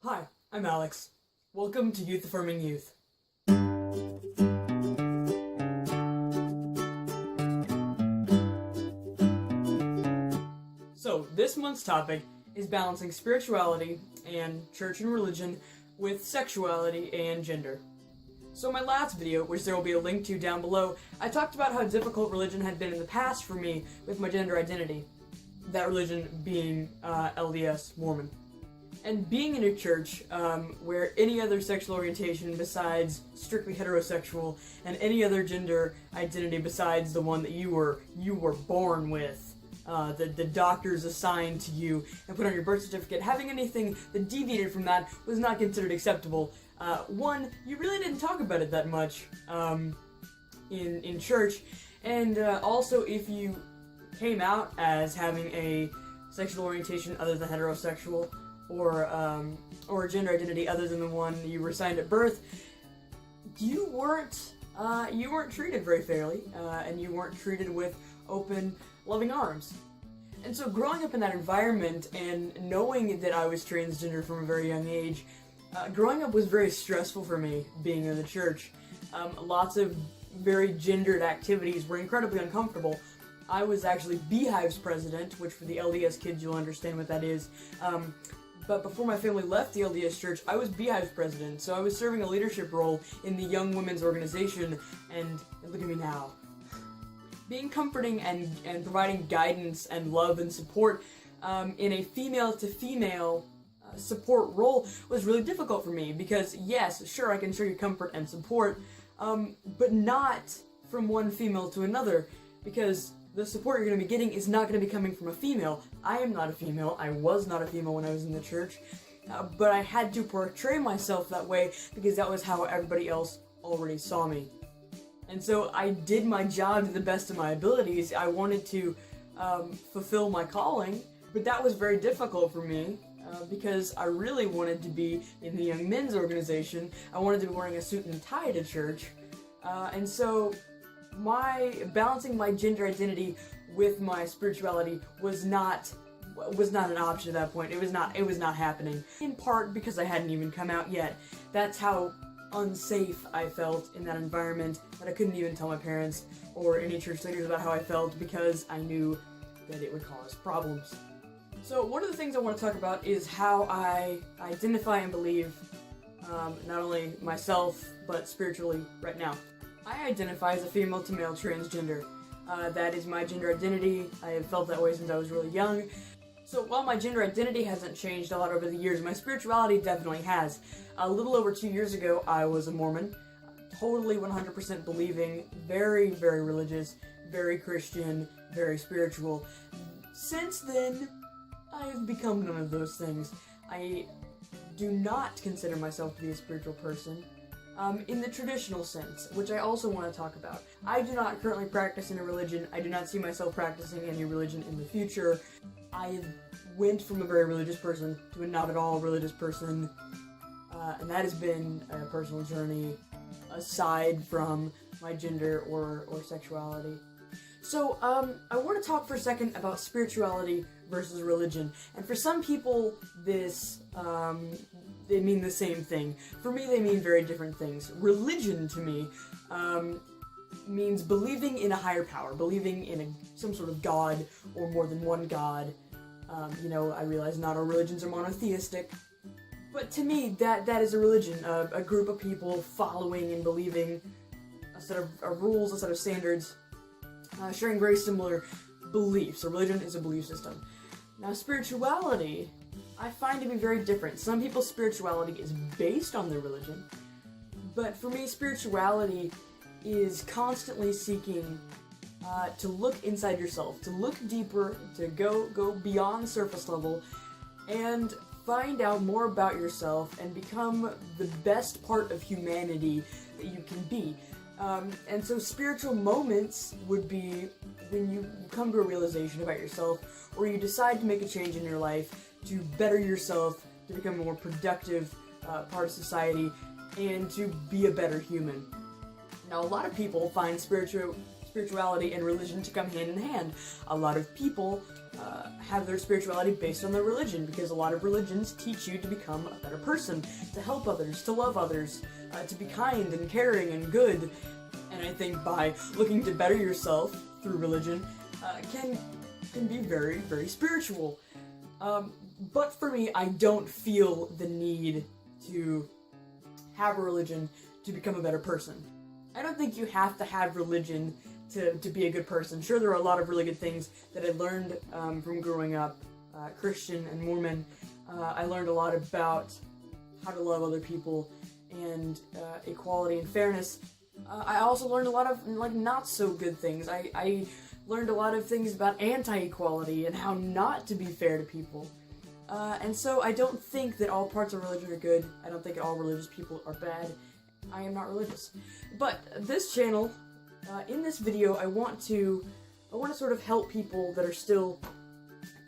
Hi, I'm Alex. Welcome to Youth Affirming Youth. So, this month's topic is balancing spirituality and church and religion with sexuality and gender. So in my last video, which there will be a link to down below, I talked about how difficult religion had been in the past for me with my gender identity. That religion being LDS, Mormon. And being in a church where any other sexual orientation besides strictly heterosexual and any other gender identity besides the one that you were born with, the doctors assigned to you and put on your birth certificate, having anything that deviated from that was not considered acceptable. One, you really didn't talk about it that much in church, and also if you came out as having a sexual orientation other than heterosexual, or a gender identity other than the one you were assigned at birth, you weren't treated very fairly, and you weren't treated with open, loving arms. And so growing up in that environment and knowing that I was transgender from a very young age, growing up was very stressful for me, being in the church. Lots of very gendered activities were incredibly uncomfortable. I was actually Beehive's president, which for the LDS kids you'll understand what that is. But before my family left the LDS church, I was Beehive's president, so I was serving a leadership role in the young women's organization, and look at me now. Being comforting and providing guidance and love and support in a female-to-female support role was really difficult for me, because yes, sure, I can show you comfort and support, but not from one female to another, because the support you're going to be getting is not going to be coming from a female. I am not a female. I was not a female when I was in the church. But I had to portray myself that way because that was how everybody else already saw me. And so I did my job to the best of my abilities. I wanted to fulfill my calling, but that was very difficult for me because I really wanted to be in the young men's organization. I wanted to be wearing a suit and tie to church. And so balancing my gender identity with my spirituality was not an option at that point. It was not happening. In part because I hadn't even come out yet. That's how unsafe I felt in that environment, that I couldn't even tell my parents or any church leaders about how I felt because I knew that it would cause problems. So one of the things I want to talk about is how I identify and believe not only myself but spiritually right now. I identify as a female-to-male transgender. That is my gender identity. I have felt that way since I was really young. So while my gender identity hasn't changed a lot over the years, my spirituality definitely has. A little over 2 years ago, I was a Mormon. Totally 100% believing, very, very religious, very Christian, very spiritual. Since then, I have become none of those things. I do not consider myself to be a spiritual person. In the traditional sense, which I also want to talk about. I do not currently practice in a religion. I do not see myself practicing any religion in the future. I went from a very religious person to a not at all religious person, and that has been a personal journey aside from my gender or sexuality. So, I want to talk for a second about spirituality versus religion. And for some people, they mean the same thing. For me, they mean very different things. Religion, to me, means believing in a higher power, believing in some sort of God, or more than one God. I realize not all religions are monotheistic, but to me, that is a religion, a group of people following and believing a set of rules, a set of standards, sharing very similar beliefs. A religion is a belief system. Now, spirituality, I find to be very different. Some people's spirituality is based on their religion, but for me, spirituality is constantly seeking to look inside yourself, to look deeper, to go beyond surface level, and find out more about yourself and become the best part of humanity that you can be. And so spiritual moments would be when you come to a realization about yourself, or you decide to make a change in your life to better yourself, to become a more productive part of society, and to be a better human. Now, a lot of people find spiritual spirituality and religion to come hand in hand. A lot of people have their spirituality based on their religion, because a lot of religions teach you to become a better person, to help others, to love others, to be kind and caring and good. And I think by looking to better yourself through religion can be very, very spiritual. But for me, I don't feel the need to have a religion to become a better person. I don't think you have to have religion to be a good person. Sure, there are a lot of really good things that I learned from growing up Christian and Mormon. I learned a lot about how to love other people and equality and fairness. I also learned a lot of not so good things. I learned a lot of things about anti-equality and how not to be fair to people. And so I don't think that all parts of religion are good. I don't think all religious people are bad. I am not religious. But this channel, in this video, I want to sort of help people that are still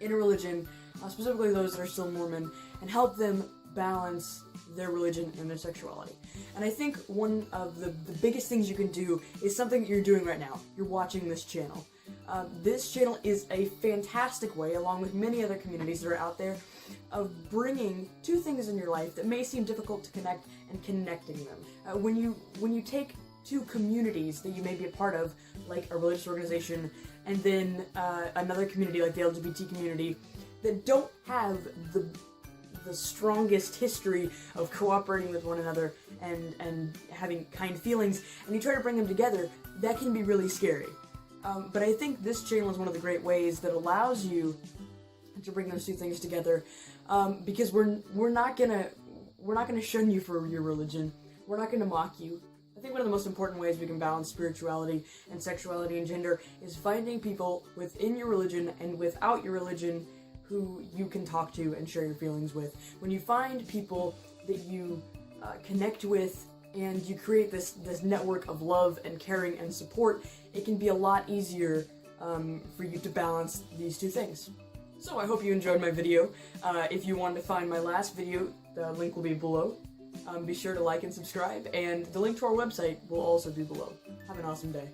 in a religion, specifically those that are still Mormon, and help them balance their religion and their sexuality. And I think one of the biggest things you can do is something that you're doing right now. You're watching this channel. This channel is a fantastic way, along with many other communities that are out there, of bringing two things in your life that may seem difficult to connect and connecting them. When you take two communities that you may be a part of, like a religious organization, and then another community like the LGBT community, that don't have the strongest history of cooperating with one another and having kind feelings, and you try to bring them together, that can be really scary. But I think this channel is one of the great ways that allows you to bring those two things together, because we're not gonna shun you for your religion. We're not gonna mock you. I think one of the most important ways we can balance spirituality and sexuality and gender is finding people within your religion and without your religion who you can talk to and share your feelings with. When you find people that you connect with and you create this network of love and caring and support, it can be a lot easier for you to balance these two things. So I hope you enjoyed my video. If you wanted to find my last video, the link will be below. Be sure to like and subscribe, and the link to our website will also be below. Have an awesome day.